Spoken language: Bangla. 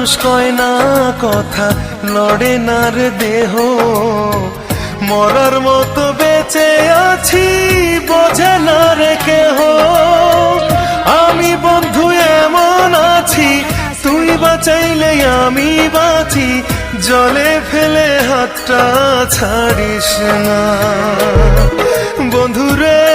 মানুষ কয় না কথা, লড়ে না রে দেহ। মরার মতো বেঁচে আছি, বোঝে না রে কেহ। আমি বন্ধু এমন আছি, তুই বাঁচাইলে আমি বাঁচি। জলে ফেলে হাতটা ছাড়িস না বন্ধুরে।